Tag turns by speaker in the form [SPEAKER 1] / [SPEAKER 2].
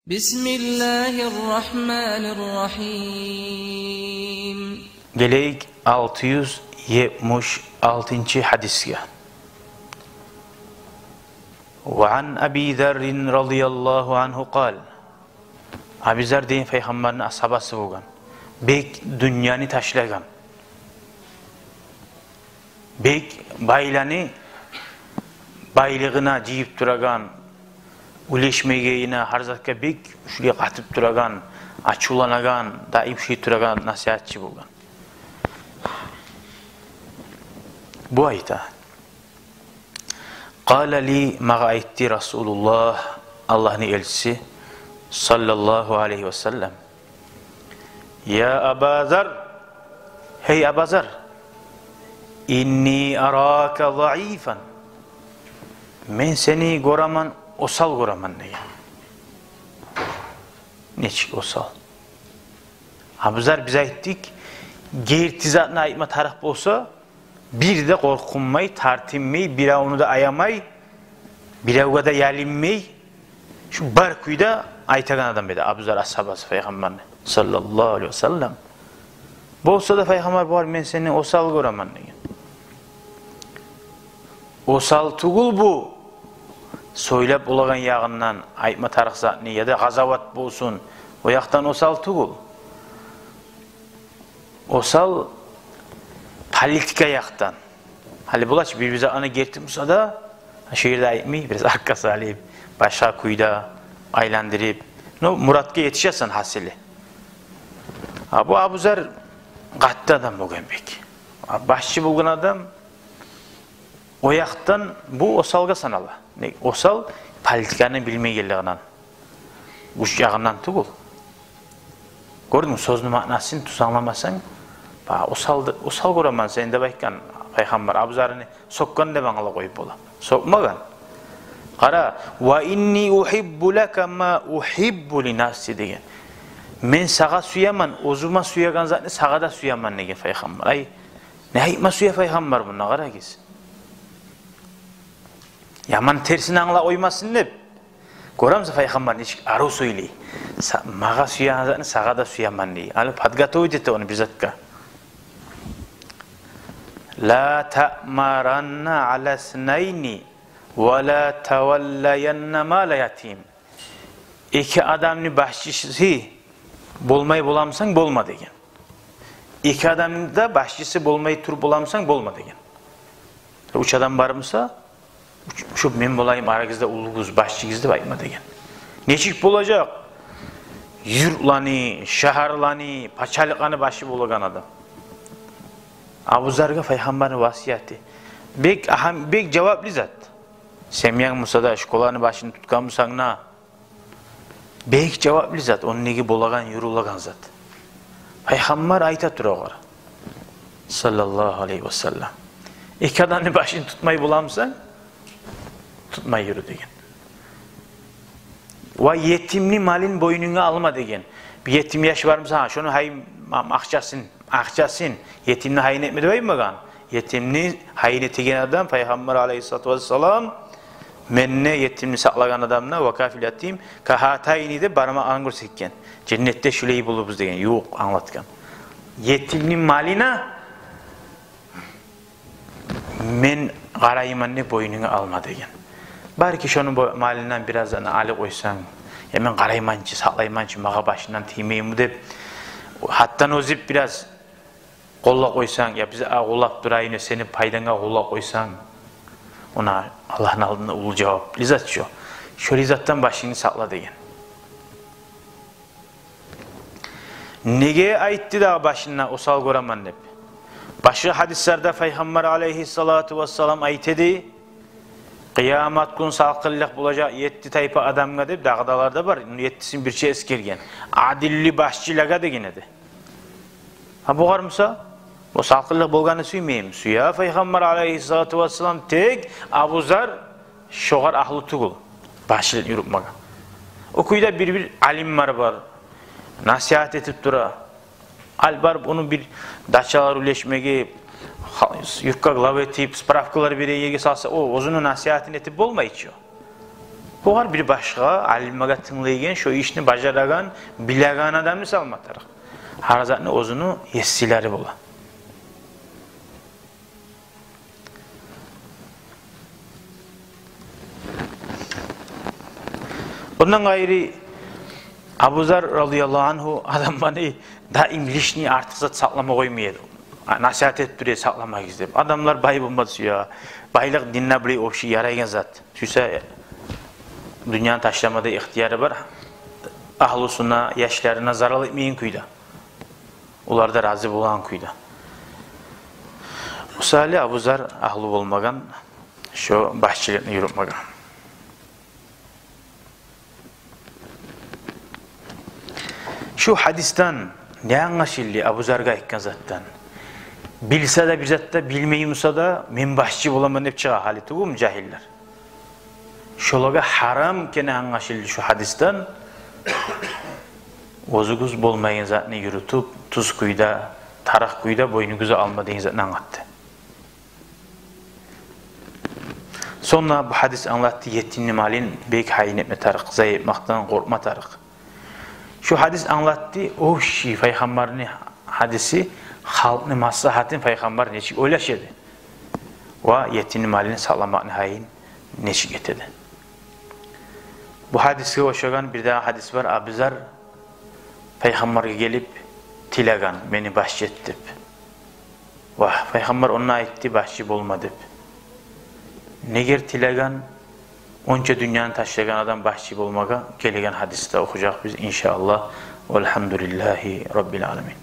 [SPEAKER 1] Bismillahirrahmanirrahim.
[SPEAKER 2] Geleyik 676. hadisga. Ve an Abi Zerrin radıyallahu anhu kal. Abi Zer deyin Peygamberin ashabası bolgan. Bek dünyani taşlagan. Bek baylani baylığına jiyip turagan. Uleşmegeyine harzatga bek şuraya qatıp turagan, açulanagan, daim şey turagan nasihatçı bolgan. Bu ayta qala li maga aytti Rasulullah Allah'ın elçisi sallallahu aleyhi ve sellem ya Aba Zer, hey Aba Zer, inni araka zayıfan, men seni goraman osal goraman degan. Neçik osal? Abu Zer biz aytdik, gertizatını aytma taraf bolsa, bir de korkunmay, tartinmey, biravunu da ayamay, biravga da yalinmey, şu barkuyda aytagan adam bedi. Abu Zer ashabası Peygamberine sallallahu aleyhi ve sellem. Bolsa da Peygamber var, men seni osal goraman degan. Osal tugul bu. Söylep olagan yağından aytma tarıqsatını ya da gazavat bolsun, o yaqtan osal tugul. Osal politika yaqtan. Hali bulaç bir bize ana gertimsa da şehirde aytmay, biraz arka salib, başka kuyda aylandırıp, muratga yetişesin hasili. Bu Abu Zer qattı adam bolgan bek. Başçı bolgan adam o yaqtan bu osalga sanalı. Osal politikani bilmey geldiğinden, uç yağından tugul. Gördün mü sözünün manasını tutanlamasan, osal goraman sen de baykan Peygamber Abu Zer'ini sokkan de bana koyup ola. Sokmagan. Qara ve inni uhibbu laka ma uhibbu li nafsi degan. Men sağa suyaman, ozuma suyagan zatni sağa da suyaman degan Peygamber. Ay ne aytma suya Peygamber buna qara kes. Yaman tersini anla oymasın dep. Koramsa Peygamber neçik arı söyley. Mağa suyan zatni sağa da suyaman dey. Alıp hadgatoy dedi onu bizatka. La ta'maranna ala snayni ve la tavallayanna mal yatim. İki adamni başçısı bolmay bolamsan bolma degen. İki adamni da başçısı bolmay tur bolamsan bolma degen. Üç adam barmısa şu men bolayım aragızda uluguz başçıgızdı bayma degen. Neçik bolacak? Yurtlani, şaharlani, paçalıqani başı bolagan adam. Abu Zer'ga Peygamber'in vasiyeti. Bek cevaplı zat. Semyan Musa'da şkolanı başını tutkan musangna. Bek cevaplı zat. Onun negi bolagan, yurulagan zat. Peygamber ayta turağır. Sallallahu aleyhi ve sellem. İki adamın başını tutmayı bulamsan, tutmayı yürü degen. Ve yetimli malin boynuna alma degen. Bir yetim yaş var mı? Şunu hayım akçasın. Yetimni hayin etmedi bayım bagan. Yetimni hayin ettiğin adam Peygamber aleyhissalatu vesselam menne yetimni saklagan adamına vakafil yatim kahatayni de barma angur sekken. Cennette şuleyi bulubuz degen. Yok anlatkan. Yetimni malina men qaraymanne boynuna alma degen. Belki şunun malinden birazdan ali koysan, ya men qaraymançı, saklaymançı, mağa başından tiymeyim dep, hatta ozip biraz qolla koysan, ya bize qollap durayını, seni paydana qolla koysan, ona Allah'ın aldığında ulu cevap, lizat şu. Şu lizattan başını sakla degen. Nege aytti da başına osal goraman dep. Başka hadislerde Peygamber aleyhissalatu vesselam aytedi. Kıyamet gün salkıllık bulacak 7 tayfa adamga dep dağdalarda var. 7'sin bir şey eskergen. Adilli başçılaga degen edi. Ha bu garmsa o salkıllık bolganı suymeyim. Suya Peygamber aleyhissalatu vesselam tek Abu Zer şoğar ahlı tugul. Başçılık yürüpmaga. O kuyda bir alimler var. Nasihat etip dura. Albar bunu bir daçalar uleşmegi yurtka glav etip, spravkalar bir yerge salsa, o ozunu nasihatini etip bolma içiyor. Bu var bir başka alimmaga tınlaygen, şu işini bacaragan, bilegan adamını salmatarıq. Har zatını ozunu yessileri bola. Ondan gayrı Abu Zar radıyallahu anhu adam bana daim lişni artık zat saklama koymuyordu. Nasihat et duruyor saklamak isteyip. Adamlar bay bulması ya. Baylık dinle bile o şey yaraygen zat. Çünkü dünyanın taşlamada ihtiyarı var. Ahlusuna, yaşlarına zarar etmeyin kuyda. Onlar da razı bulan kuyda. Misali Abu Zar ahlu olmagan, şu bahçelikini yürütmagan. Şu hadisten ne anlaşıldı Abu Zar'a ekkan zattan? Bilse de bir zatta bilmeyimse da men başçı bulaman hep çığa haleti bu mu cahiller? Şolaga haram kene anlaşıldı şu hadisten. Ozuguz bolmayın zatını yürütüp tuz kuyda, tarak kuyda boynunuzu almadığın zatını anlattı. Sonra bu hadis anlattı yetinli malin bek hayin etme tarık, zayi etmekten korkma tarık. Şu hadis anlattı, o şey Peygamberin hadisi halkın maslahatın Peygamber neçik öyle şeydi. Ve yetinli malini sağlamak hayin neçik etedi. Bu hadisi hoşagan bir daha hadis var. Abu Zar Peygamber'e gelip tilagan, beni bahşet dip. Vah, Peygamber ona aitti, bahşi bulma dip. Neger tilagan, onca dünyanın taşlagan adam bahşi bulmaga gelegen hadiste okuyacak biz inşallah. Velhamdülillahi Rabbil Alemin.